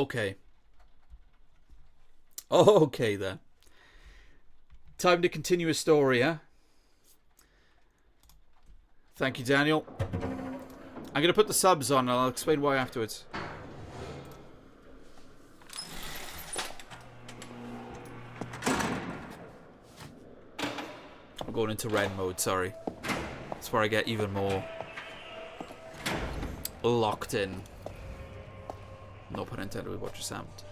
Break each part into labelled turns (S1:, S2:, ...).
S1: Okay. Okay, then. Time to continue a story, huh? Thank you, Daniel. I'm going to put the subs on and I'll explain why afterwards. I'm going into Ren mode, sorry. That's where I get even more locked in. No pun intended with what just happened.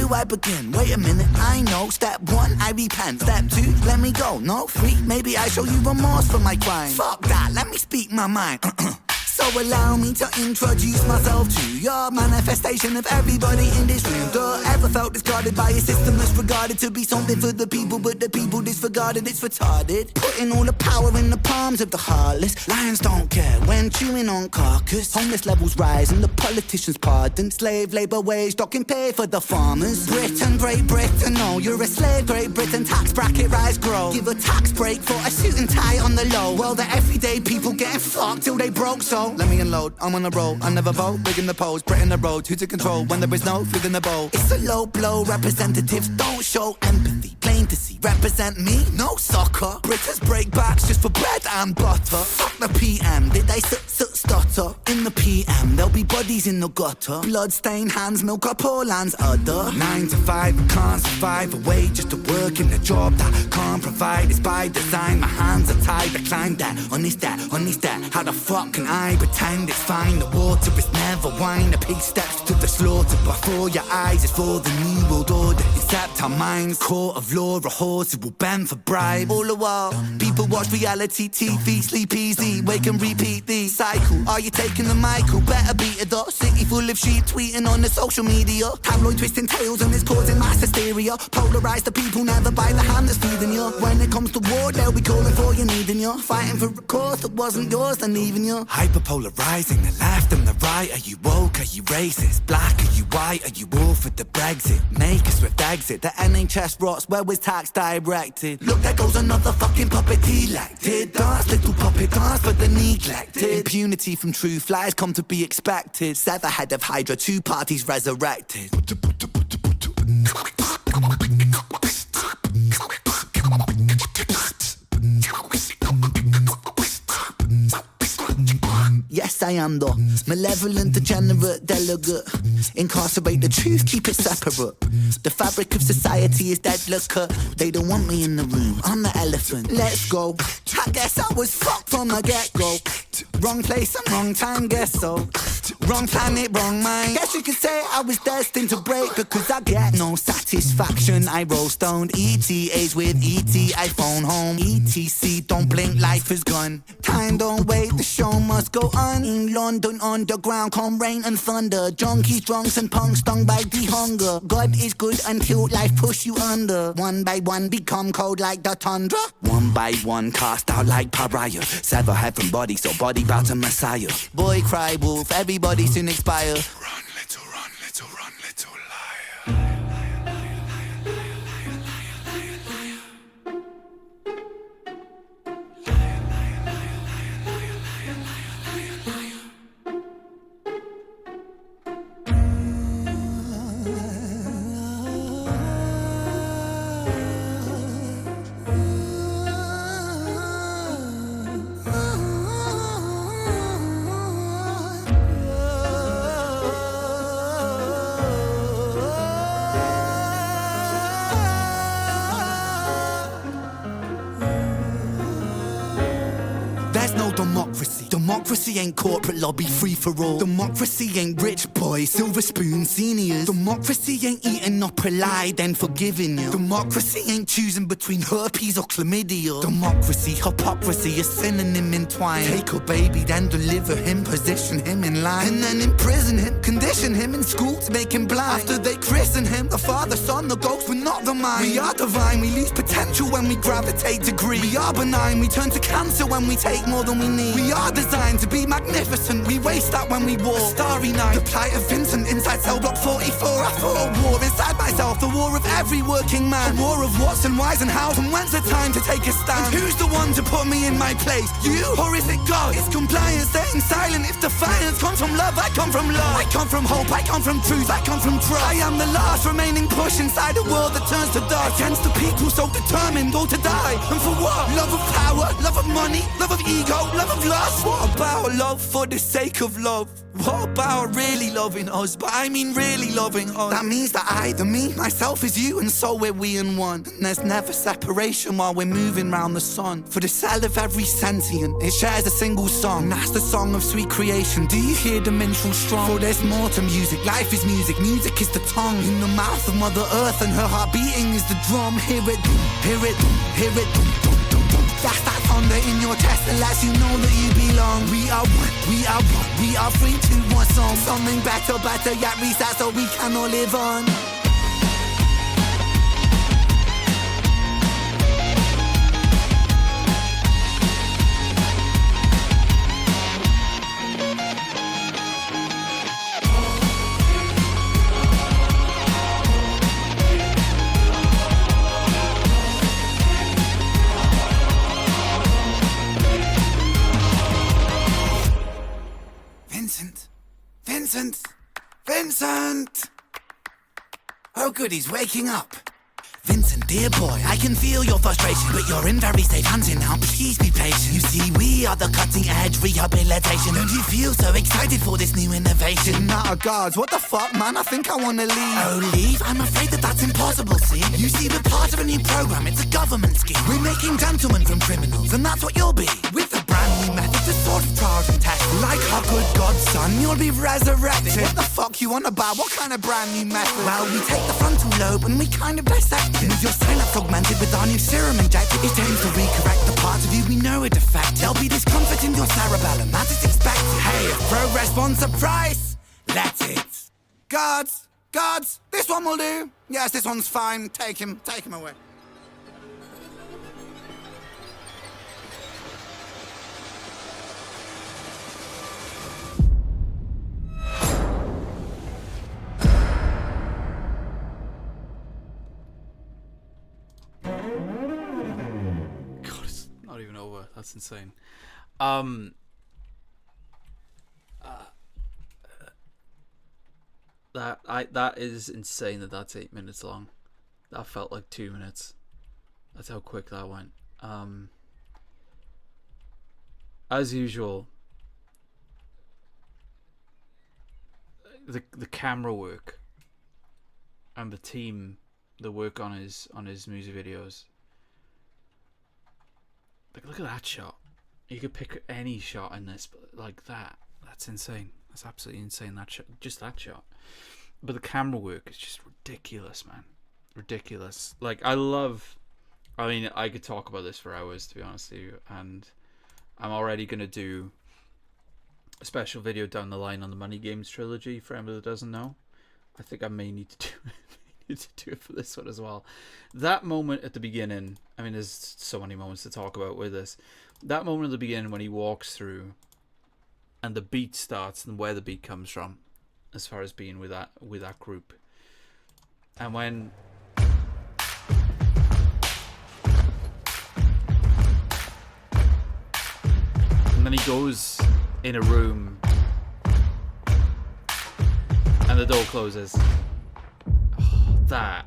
S2: I begin? Wait a minute, I know. Step 1, I repent. Step 2, let me go. No, 3, maybe I show you remorse for my crime. Fuck that, let me speak my mind. So allow me to introduce myself to your manifestation of everybody in this room. Ever felt discarded by a system that's regarded to be something for the people, but the people disregarded, it's retarded. Putting all the power in the palms of the heartless. Lions don't care when chewing on carcass. Homeless levels rise and the politicians pardon. Slave labour wage docking pay for the farmers. Britain, Great Britain, no, you're a slave. Great Britain, tax bracket rise, grow. Give a tax break for a suit and tie on the low. Well, the everyday people getting fucked till they broke, so let me unload, I'm on a roll. I never vote, big in the polls, Britain the road. Who's in control when there is no food in the bowl? It's a low blow, representatives don't show empathy. Plain to see, represent me, no soccer. Britons break backs just for bread and butter. Fuck the PM, did they stutter? In the PM, there'll be bodies in the gutter. Blood-stained hands, milk up poor land's udder. 9 to 5, can't survive away just to work in a job that can't provide. It's by design, my hands are tied. I climb that, honest that. How the fuck can I pretend it's fine? The water is never wine. The pig steps to the slaughter before your eyes. It's for the new world order, except our minds. Court of law, a horse who will bend for bribe. All the while, people watch reality TV, sleep easy, wake and repeat the cycle. Are you taking the Michael? Better beat it up. City full of sheep tweeting on the social media. Tabloid twisting tails and it's causing mass hysteria. Polarize the people, never buy the hand that's feeding you. When it comes to war, they'll be calling for you, needing you. Fighting for a cause that wasn't yours, then leaving you. Hyperpolarizing the left and the right. Are you woke? Are you racist? Black? Are you white? Are you all for the Brexit? Make a swift exit. The NHS rots. Where was tax directed? Look, there goes another fucking puppet elected. Dance, little puppet dance for the neglected. Impunity from truth lies come to be expected. Sever head of Hydra, 2 parties resurrected. Yes, I am the malevolent, degenerate delegate. Incarcerate the truth, keep it separate. The fabric of society is dead liquor. They don't want me in the room, I'm the elephant. Let's go. I guess I was fucked from the get-go. Wrong place and wrong time, guess so. Wrong planet, wrong mind. Guess you could say I was destined to break, because I get no satisfaction. I roll stoned, ETAs with ET, I phone home. ETC, don't blink, life is gone. Time don't wait, the show must go on. In London underground, come rain and thunder. Junkies, drunks and punks stung by the hunger. God is good until life push you under. One by one become cold like the tundra. One by one cast out like pariah. Sever head from body, so body bow to Messiah. Boy cry wolf, everybody soon expire. Run, little run, little run, little liar. democracy. Democracy ain't corporate lobby free for all. Democracy ain't rich boys, silver spoon seniors. Democracy ain't eating up a lie then forgiving you. Democracy ain't choosing between herpes or chlamydia. Democracy, hypocrisy, a synonym entwined. Take a baby, then deliver him, position him in line, and then imprison him, condition him in school to make him blind. After they christen him, the Father, Son, the ghost, we're not the mind. We are divine, we lose potential when we gravitate degree. We are benign, we turn to cancer when we take more than we need. We are designed to be magnificent, we waste that when we walk. Starry Night, the plight of Vincent inside cell block 44. I fought a war inside myself, the war of every working man. The war of what's and why's and how's and when's the time to take a stand. And who's the one to put me in my place? You or is it God? It's compliance, staying silent. If defiance comes from love, I come from love. I come from hope, I come from truth, I come from trust. I am the last remaining push inside a world that turns to dust. Against the people so determined all to die. And for what? Love of power, love of money, love of ego, love of lust. What about love for the sake of love? What about really loving us? But I mean really loving us. That means that I, the me, myself is you, and so we're we in one. And there's never separation while we're moving round the sun. For the cell of every sentient, it shares a single song. And that's the song of sweet creation. Do you hear the minstrel strong? For there's more to music, life is music, music is the tongue. In the mouth of Mother Earth and her heart beating is the drum. Hear it, hear it, hear it. That's that thunder in your chest that lets you know that you belong. We are one, we are one, we are free to one song. Something better, better yet reset so we can all live on. Vincent! Oh good, he's waking up. Vincent, dear boy, I can feel your frustration, but you're in very safe hands here now, please be patient. You see, we are the cutting edge rehabilitation. Don't you feel so excited for this new innovation? Not a guards, what the fuck, man, I think I wanna leave. Oh, leave? I'm afraid that that's impossible, see? You see, we're part of a new program, it's a government scheme. We're making gentlemen from criminals, and that's what you'll be. With a brand new method, the sort of trials and tests. Like our good God's son, you'll be resurrected. What the fuck you on about? What kind of brand new method? Well, we take the frontal lobe and we kind of dissect it. With your synapse augmented with our new serum injected, it aims to recorrect the parts of you we know are defective. There'll be discomfort in your cerebellum, that is expected. Hey, if progress wants a price, let it. Guards, this one will do. Yes, this one's fine. Take him away.
S1: Not even over. That's insane. That is insane that that's 8 minutes long. That felt like 2 minutes. That's how quick that went. As usual, the camera work and the team that work on his music videos. Like, look at that shot. You could pick any shot in this, but like that. That's insane. That's absolutely insane. That shot, just that shot. But the camera work is just ridiculous, man. Ridiculous. Like, I mean, I could talk about this for hours, to be honest with you, and I'm already gonna do a special video down the line on the Money Games trilogy. For anyone that doesn't know, I think I may need to do it for this one as well. That moment at the beginning, I mean, there's so many moments to talk about with this. That moment at the beginning when he walks through and the beat starts, and where the beat comes from, as far as being with that group, and when then he goes in a room and the door closes. That,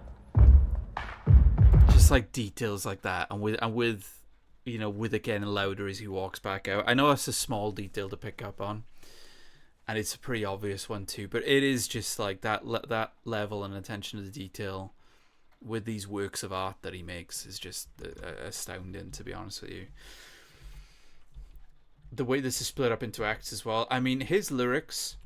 S1: just like details like that, and with you know, with it getting louder as he walks back out. I know that's a small detail to pick up on, and it's a pretty obvious one too, but it is just like that level and attention to the detail with these works of art that he makes is just astounding, to be honest with you. the way this is split up into acts as well. I mean, his lyrics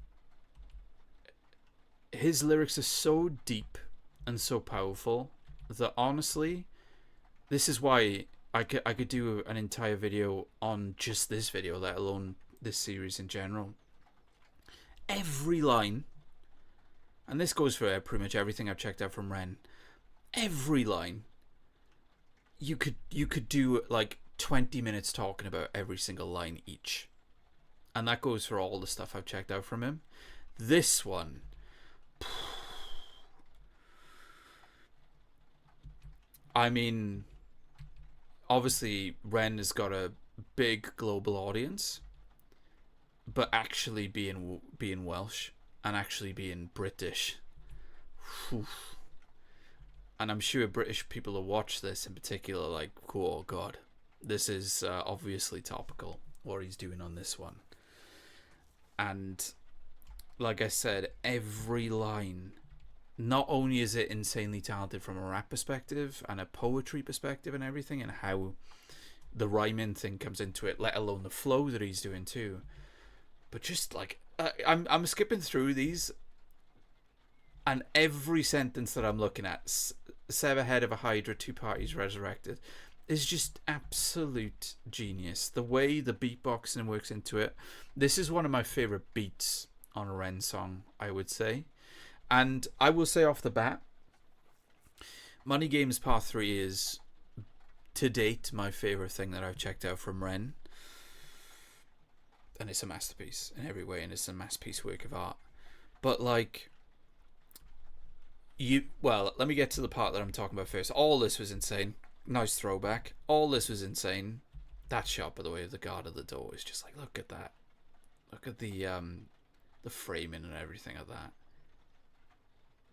S1: are so deep and so powerful that honestly, this is why I could do an entire video on just this video, let alone this series in general. Every line, and this goes for pretty much everything I've checked out from Ren, every line, you could do like 20 minutes talking about every single line each. And that goes for all the stuff I've checked out from him. This one, I mean, obviously Ren has got a big global audience, but actually being Welsh and actually being British, whew. And I'm sure British people who watch this in particular, like, oh god, this is obviously topical what he's doing on this one. And like I said, every line, not only is it insanely talented from a rap perspective and a poetry perspective and everything, and how the rhyming thing comes into it, let alone the flow that he's doing too, but just like I'm skipping through these, and every sentence that I'm looking at, sever head of a hydra, two parties resurrected, is just absolute genius. The way the beatboxing works into it, this is one of my favorite beats on a Ren song, I would say. And I will say off the bat, Money Games Part 3 is, to date, my favorite thing that I've checked out from Ren. And it's a masterpiece in every way, and it's a masterpiece work of art. But like, let me get to the part that I'm talking about first. All this was insane. Nice throwback. All this was insane. That shot, by the way, of the guard at the door is just like, look at that. Look at the framing and everything of that.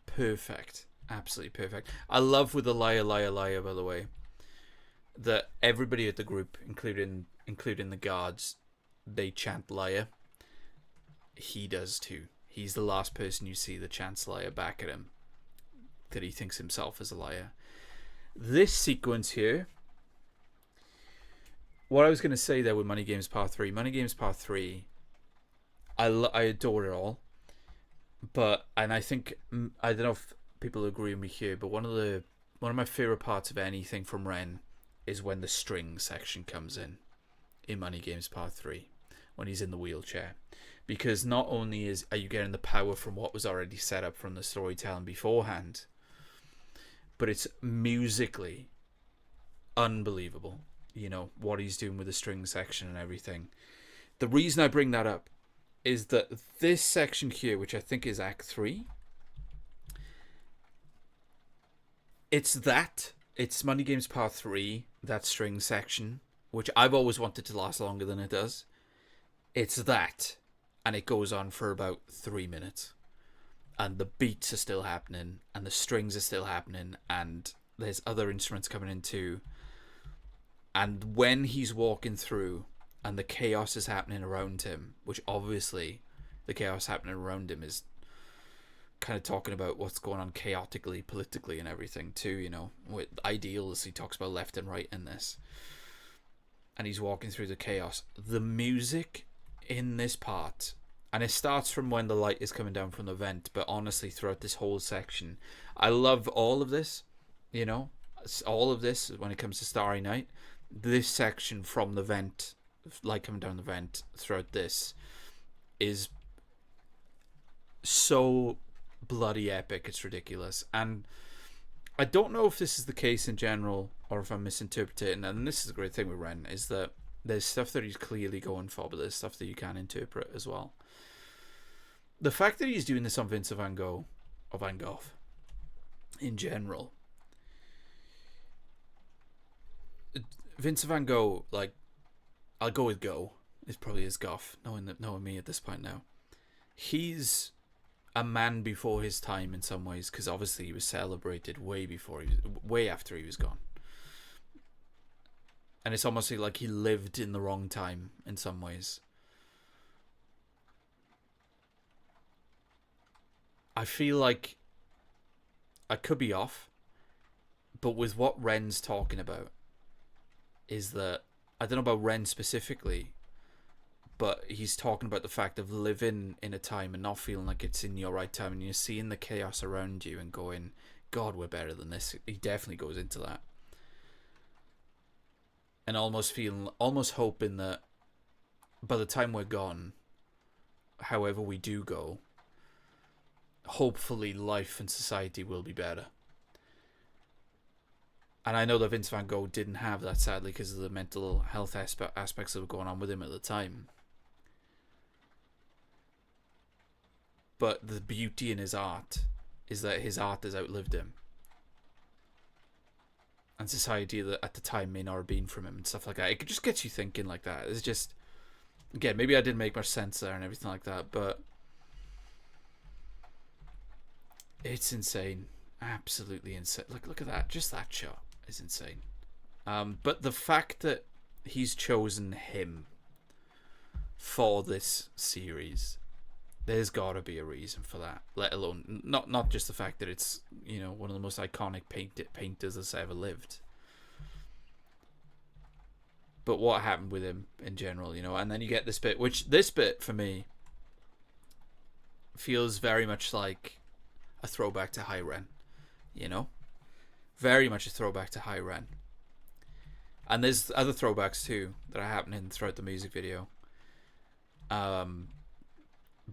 S1: Perfect. Absolutely perfect. I love with the liar, liar, liar, by the way, that everybody at the group, including the guards, they chant liar. He does too. He's the last person you see that chants liar back at him, that he thinks himself as a liar. This sequence here, what I was going to say there with Money Games Part 3, I adore it all. And I think, I don't know if people agree with me here, but one of my favorite parts of anything from Ren is when the string section comes in Money Games Part 3, when he's in the wheelchair. Because not only are you getting the power from what was already set up from the storytelling beforehand, but it's musically unbelievable, what he's doing with the string section and everything. The reason I bring that up is that this section here, which I think is Act 3, it's Money Games Part 3, that string section, which I've always wanted to last longer than it does. It's that, and it goes on for about 3 minutes. And the beats are still happening, and the strings are still happening, and there's other instruments coming in too. And when he's walking through, and the chaos is happening around him, which obviously the chaos happening around him is kind of talking about what's going on chaotically, politically, and everything too, with ideals, he talks about left and right in this. And he's walking through the chaos. The music in this part, and it starts from when the light is coming down from the vent, but honestly throughout this whole section, I love all of this, all of this when it comes to Starry Night. This section from the vent, light coming down the vent throughout this, is so bloody epic, it's ridiculous. And I don't know if this is the case in general or if I'm misinterpreting, and this is a great thing with Ren, is that there's stuff that he's clearly going for, but there's stuff that you can interpret as well. The fact that he's doing this on Vincent van Gogh, or Van Gogh in general, Vincent van Gogh, like, I'll go with Go, is probably his Goff, knowing me at this point now. He's a man before his time in some ways, because obviously he was celebrated way after he was gone. And it's almost like he lived in the wrong time in some ways. I feel like I could be off, but with what Ren's talking about, is that I don't know about Ren specifically, but he's talking about the fact of living in a time and not feeling like it's in your right time, and you're seeing the chaos around you and going, God, we're better than this. He definitely goes into that. And almost hoping that by the time we're gone, however we do go, hopefully life and society will be better. And I know that Vince Van Gogh didn't have that, sadly, because of the mental health aspects that were going on with him at the time. But the beauty in his art is that his art has outlived him. And society that at the time may not have been from him and stuff like that. It just gets you thinking like that. It's just, again, maybe I didn't make much sense there and everything like that, but it's insane. Absolutely insane. Look at that. Just that shot is insane. But the fact that he's chosen him for this series, there's got to be a reason for that. Let alone not just the fact that it's, you know, one of the most iconic painters that's ever lived, but what happened with him in general, you know. And then you get this bit, which this bit for me feels very much like a throwback to High Ren, you know, very much a throwback to High Ren. And there's other throwbacks too that are happening throughout the music video.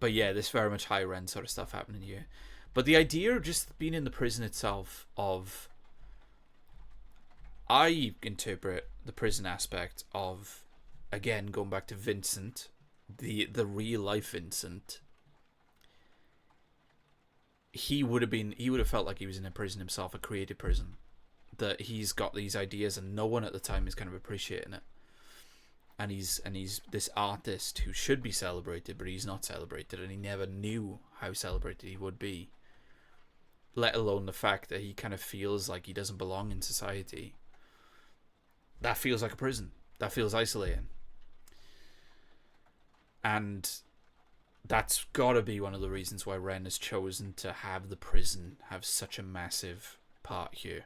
S1: But yeah, there's very much High Ren sort of stuff happening here. But the idea of just being in the prison itself, of, I interpret the prison aspect of, again, going back to Vincent, the real life Vincent. He would have felt like he was in a prison himself, a creative prison, that he's got these ideas and no one at the time is kind of appreciating it. And he's this artist who should be celebrated, but he's not celebrated, and he never knew how celebrated he would be. Let alone the fact that he kind of feels like he doesn't belong in society. That feels like a prison. That feels isolating. And that's got to be one of the reasons why Ren has chosen to have the prison have such a massive part here.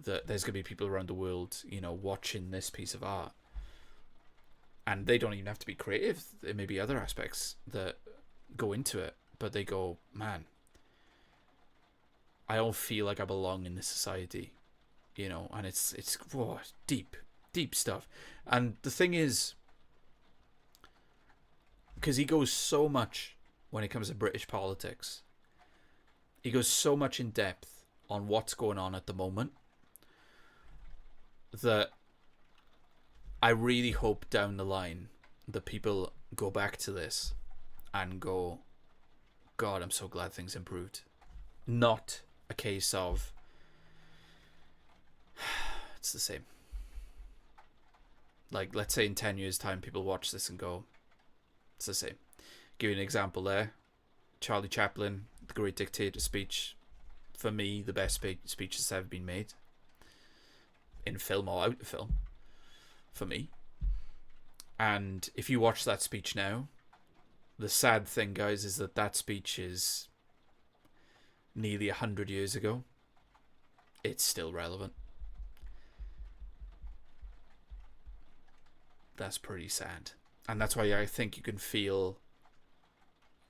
S1: That there's going to be people around the world, you know, watching this piece of art. And they don't even have to be creative. There may be other aspects that go into it, but they go, man, I don't feel like I belong in this society, you know. And it's deep stuff. And the thing is, because he goes so much when it comes to British politics, he goes so much in depth on what's going on at the moment, that I really hope down the line that people go back to this and go, God, I'm so glad things improved. Not a case of, it's the same. Like, let's say in 10 years' time, people watch this and go, it's the same. Give you an example there. Charlie Chaplin, The Great Dictator speech. For me, the best speech that's ever been made. In film or out of film. For me. And if you watch that speech now, the sad thing, guys, is that speech is nearly 100 years ago. It's still relevant. That's pretty sad. And that's why I think you can feel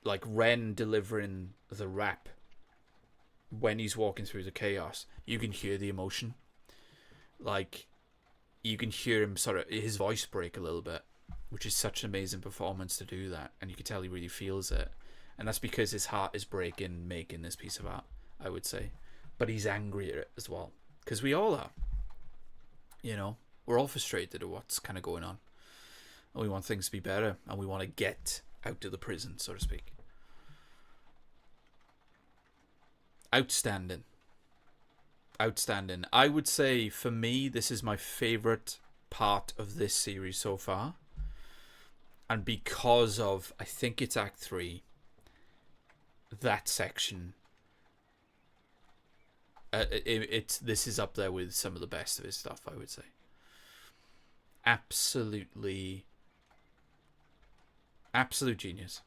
S1: like Ren delivering the rap when he's walking through the chaos. You can hear the emotion. Like, you can hear him sort of, his voice break a little bit, which is such an amazing performance to do that. And you can tell he really feels it. And that's because his heart is breaking making this piece of art, I would say. But he's angry at it as well. Because we all are. You know, we're all frustrated at what's kind of going on. And we want things to be better. And we want to get out of the prison, so to speak. Outstanding. Outstanding. I would say, for me, this is my favourite part of this series so far. And because of, I think it's Act 3, that section, this is up there with some of the best of his stuff, I would say. Absolute genius.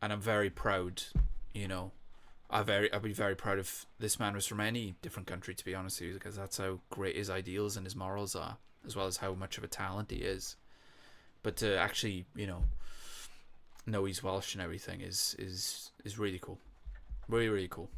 S1: And I'm very proud, you know. I'd be very proud if this man was from any different country, to be honest with you, because that's how great his ideals and his morals are, as well as how much of a talent he is. but to actually, know he's Welsh and everything is really cool, really really cool.